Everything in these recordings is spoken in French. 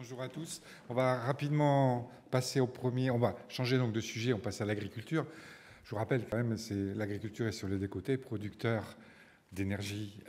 Bonjour à tous. On va rapidement passer au premier. On va changer donc de sujet. On passe à l'agriculture. Je vous rappelle quand même, l'agriculture est sur le décoté, producteur d'énergie.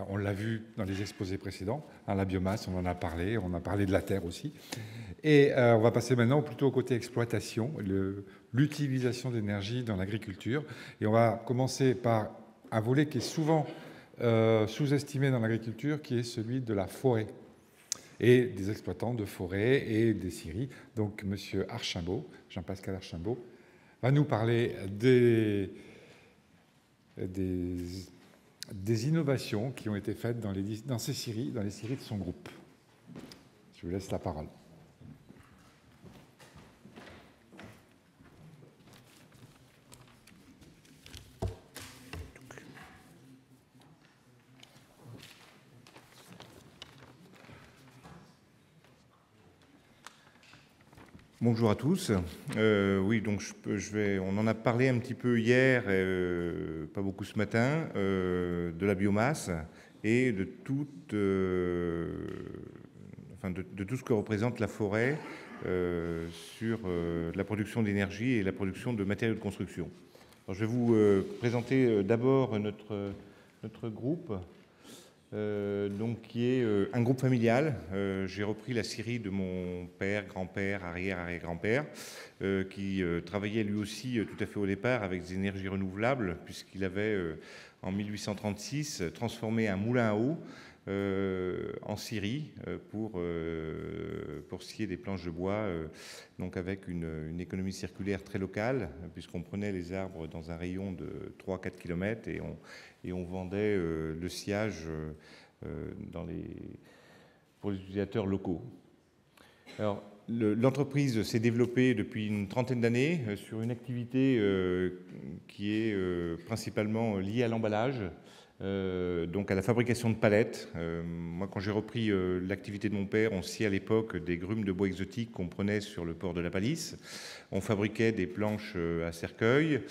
On l'a vu dans les exposés précédents. La biomasse, on en a parlé. On a parlé de la terre aussi. Et on va passer maintenant plutôt au côté exploitation, l'utilisation d'énergie dans l'agriculture. Et on va commencer par un volet qui est souvent sous-estimé dans l'agriculture, qui est celui de la forêt et des exploitants de forêt et des scieries. Donc, M. Archimbaud, Jean-Pascal Archimbaud, va nous parler des innovations qui ont été faites dans ces scieries, dans les scieries de son groupe. Je vous laisse la parole. Bonjour à tous. Oui, donc on en a parlé un petit peu hier, pas beaucoup ce matin, de la biomasse et de tout ce que représente la forêt sur la production d'énergie et la production de matériaux de construction. Alors, je vais vous présenter d'abord notre groupe. Donc, qui est un groupe familial. J'ai repris la scierie de mon père, grand-père, arrière-arrière-grand-père, qui travaillait lui aussi tout à fait au départ avec des énergies renouvelables, puisqu'il avait, en 1836, transformé un moulin à eau en scierie pour scier des planches de bois, donc avec une économie circulaire très locale, puisqu'on prenait les arbres dans un rayon de 3-4 km et on vendait le sciage pour les utilisateurs locaux. Alors, l'entreprise s'est développée depuis une trentaine d'années sur une activité qui est principalement liée à l'emballage, donc à la fabrication de palettes. Moi, quand j'ai repris l'activité de mon père, on sciait à l'époque des grumes de bois exotiques qu'on prenait sur le port de la Palisse. On fabriquait des planches à cercueil.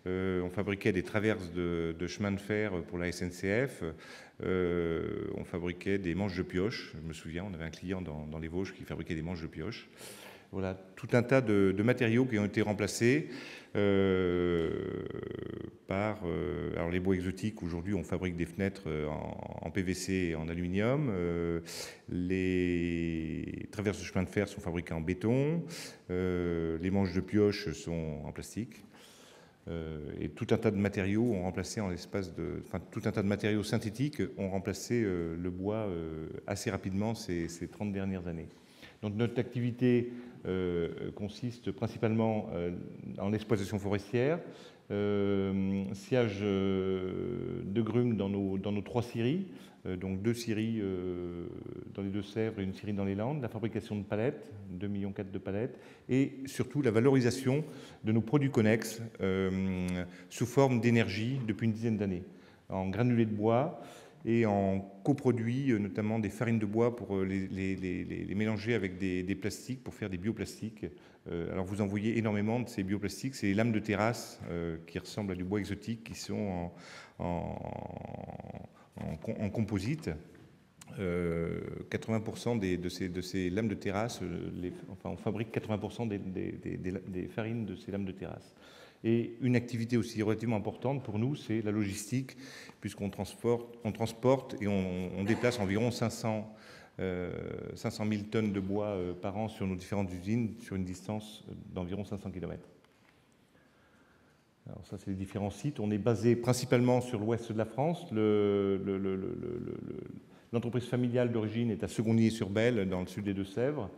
On fabriquait des traverses de chemin de fer pour la SNCF. On fabriquait des manches de pioche. Je me souviens, on avait un client dans les Vosges qui fabriquait des manches de pioche. Voilà, tout un tas de matériaux qui ont été remplacés par alors les bois exotiques. Aujourd'hui, on fabrique des fenêtres en PVC et en aluminium. Les traverses de chemin de fer sont fabriquées en béton. Les manches de pioche sont en plastique. Et tout un tas de matériaux ont remplacé tout un tas de matériaux synthétiques ont remplacé le bois assez rapidement ces 30 dernières années. Donc notre activité consiste principalement en exploitation forestière, sciage de grumes dans nos 3 scieries, donc 2 scieries dans les Deux-Sèvres et une scierie dans les Landes, la fabrication de palettes, 2,4 millions de palettes, et surtout la valorisation de nos produits connexes sous forme d'énergie depuis une dizaine d'années, en granulés de bois et en coproduits, notamment des farines de bois pour les mélanger avec des plastiques pour faire des bioplastiques. Alors vous en voyez énormément de ces bioplastiques, c'est les lames de terrasse qui ressemblent à du bois exotique, qui sont en composite. 80% de ces lames de terrasse, on fabrique 80% des farines de ces lames de terrasse. Et une activité aussi relativement importante pour nous, c'est la logistique, puisqu'on transporte et on déplace environ 500 000 tonnes de bois par an sur nos différentes usines, sur une distance d'environ 500 km. Alors ça, c'est les différents sites. On est basé principalement sur l'ouest de la France. L'entreprise familiale d'origine est à Secondier-sur-Belle, dans le sud des Deux-Sèvres,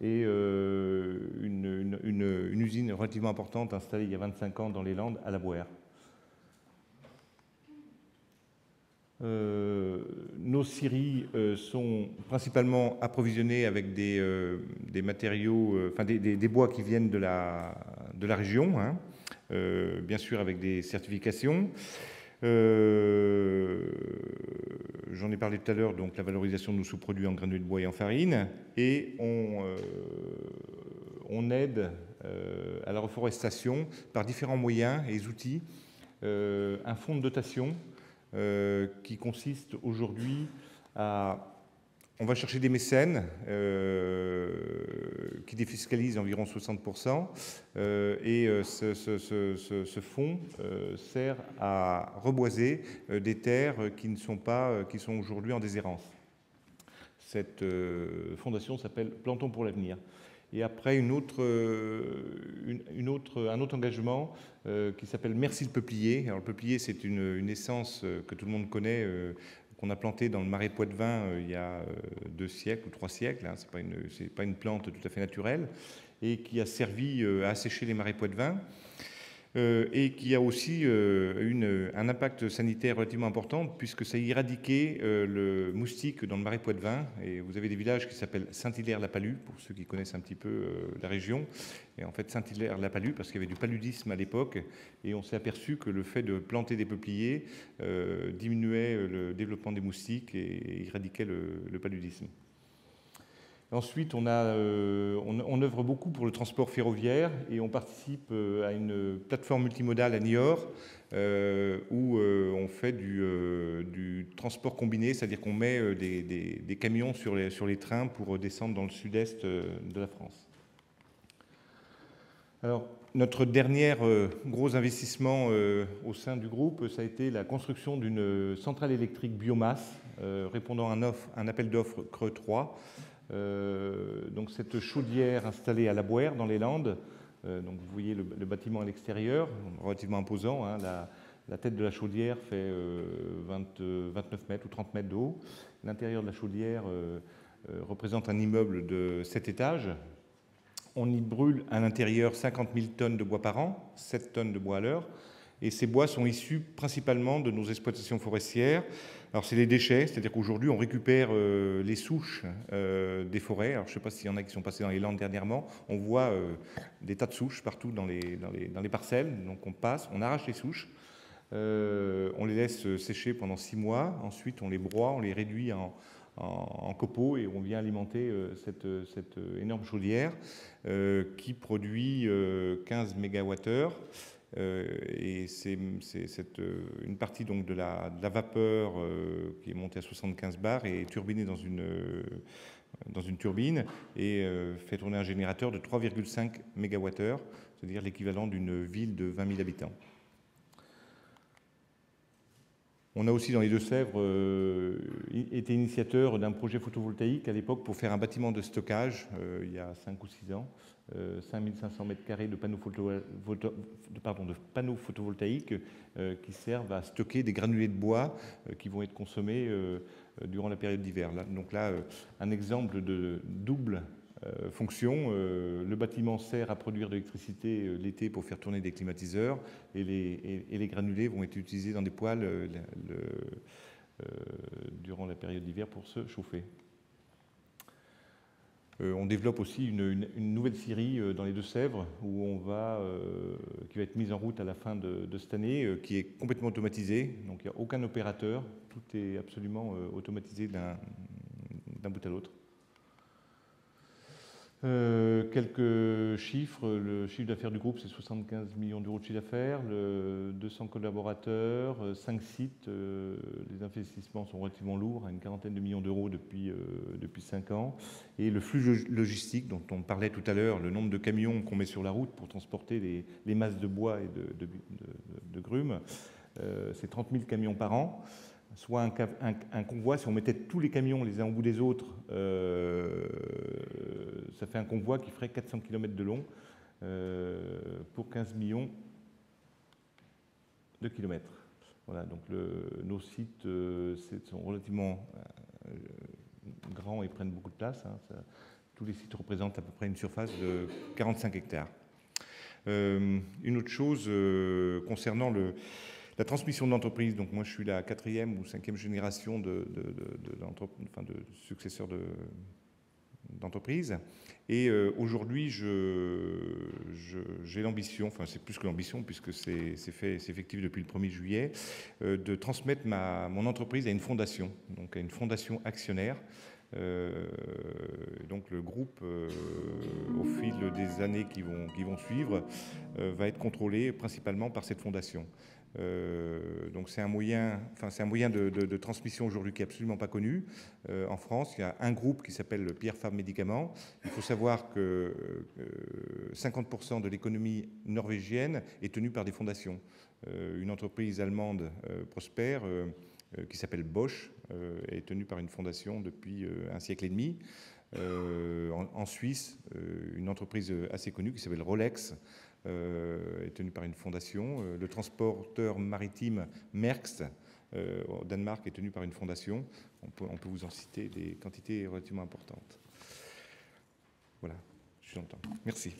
et une usine relativement importante installée il y a 25 ans dans les Landes, à La Bouère. Nos scieries sont principalement approvisionnées avec des matériaux, des bois qui viennent de la région, hein, bien sûr avec des certifications. J'en ai parlé tout à l'heure, donc la valorisation de nos sous-produits en granulés de bois et en farine, et on aide à la reforestation par différents moyens et outils, un fonds de dotation qui consiste aujourd'hui à... On va chercher des mécènes qui défiscalise environ 60%. Ce fonds sert à reboiser des terres qui sont aujourd'hui en déshérence. Cette fondation s'appelle Plantons pour l'avenir. Et après, un autre engagement qui s'appelle Merci le peuplier. Alors, le peuplier, c'est une essence que tout le monde connaît, qu'on a plantée dans le Marais Poitevin il y a 2 siècles ou 3 siècles. Hein. Ce n'est pas une plante tout à fait naturelle, et qui a servi à assécher les marais poitevins. Et qui a aussi un impact sanitaire relativement important, puisque ça a éradiqué le moustique dans le Marais poitevin. Et vous avez des villages qui s'appellent Saint-Hilaire-la-Palud, pour ceux qui connaissent un petit peu la région. Et en fait, Saint-Hilaire-la-Palud, parce qu'il y avait du paludisme à l'époque, et on s'est aperçu que le fait de planter des peupliers diminuait le développement des moustiques et éradiquait le paludisme. Ensuite, on œuvre beaucoup pour le transport ferroviaire et on participe à une plateforme multimodale à Niort où on fait du transport combiné, c'est-à-dire qu'on met des camions sur les trains pour descendre dans le sud-est de la France. Alors, notre dernier gros investissement au sein du groupe, ça a été la construction d'une centrale électrique biomasse répondant à un appel d'offres Creux 3. Donc cette chaudière installée à La Bouère dans les Landes, donc vous voyez le bâtiment à l'extérieur, relativement imposant, hein, la tête de la chaudière fait 29 mètres ou 30 mètres de haut. L'intérieur de la chaudière représente un immeuble de 7 étages. On y brûle à l'intérieur 50 000 tonnes de bois par an, 7 tonnes de bois à l'heure, et ces bois sont issus principalement de nos exploitations forestières. Alors c'est les déchets, c'est-à-dire qu'aujourd'hui on récupère les souches des forêts. Alors je ne sais pas s'il y en a qui sont passés dans les Landes dernièrement. On voit des tas de souches partout dans les parcelles. Donc on passe, on arrache les souches, on les laisse sécher pendant 6 mois. Ensuite on les broie, on les réduit en copeaux et on vient alimenter cette énorme chaudière qui produit 15 MWh. Et c'est une partie donc de la vapeur qui est montée à 75 bars et turbinée dans une turbine et fait tourner un générateur de 3,5 MWh, c'est-à-dire l'équivalent d'une ville de 20 000 habitants. On a aussi dans les Deux-Sèvres été initiateur d'un projet photovoltaïque à l'époque pour faire un bâtiment de stockage il y a 5 ou 6 ans. 5500 m² de panneaux photovoltaïques qui servent à stocker des granulés de bois qui vont être consommés durant la période d'hiver. Donc là, un exemple de double fonction. Le bâtiment sert à produire de l'électricité l'été pour faire tourner des climatiseurs et les granulés vont être utilisés dans des poêles durant la période d'hiver pour se chauffer. On développe aussi une nouvelle scierie dans les Deux-Sèvres qui va être mise en route à la fin de cette année, qui est complètement automatisée. Donc il n'y a aucun opérateur, tout est absolument automatisé d'un bout à l'autre. Quelques chiffres. Le chiffre d'affaires du groupe, c'est 75 millions d'euros de chiffre d'affaires, 200 collaborateurs, 5 sites. Les investissements sont relativement lourds, à une quarantaine de millions d'euros depuis 5 ans. Et le flux logistique dont on parlait tout à l'heure, le nombre de camions qu'on met sur la route pour transporter les masses de bois et de grumes, c'est 30 000 camions par an. Soit un convoi, si on mettait tous les camions les uns au bout des autres, ça fait un convoi qui ferait 400 km de long pour 15 millions de kilomètres. Voilà, donc nos sites sont relativement grands et prennent beaucoup de place. Hein, tous les sites représentent à peu près une surface de 45 hectares. Une autre chose concernant la transmission de l'entreprise, donc moi je suis la 4e ou 5e génération de successeurs d'entreprise. Et aujourd'hui, j'ai l'ambition, enfin c'est plus que l'ambition puisque c'est effectif depuis le 1er juillet, de transmettre mon entreprise à une fondation, donc à une fondation actionnaire Donc le groupe, au fil des années qui vont suivre, va être contrôlé principalement par cette fondation. Donc c'est un moyen de transmission aujourd'hui qui est absolument pas connu. En France, il y a un groupe qui s'appelle le Pierre Fabre Médicaments. Il faut savoir que 50% de l'économie norvégienne est tenue par des fondations. Une entreprise allemande prospère qui s'appelle Bosch est tenue par une fondation depuis un siècle et demi. En Suisse, une entreprise assez connue qui s'appelle Rolex est tenue par une fondation. Le transporteur maritime Maersk au Danemark est tenu par une fondation. On peut vous en citer des quantités relativement importantes. Voilà, je suis en temps. Merci.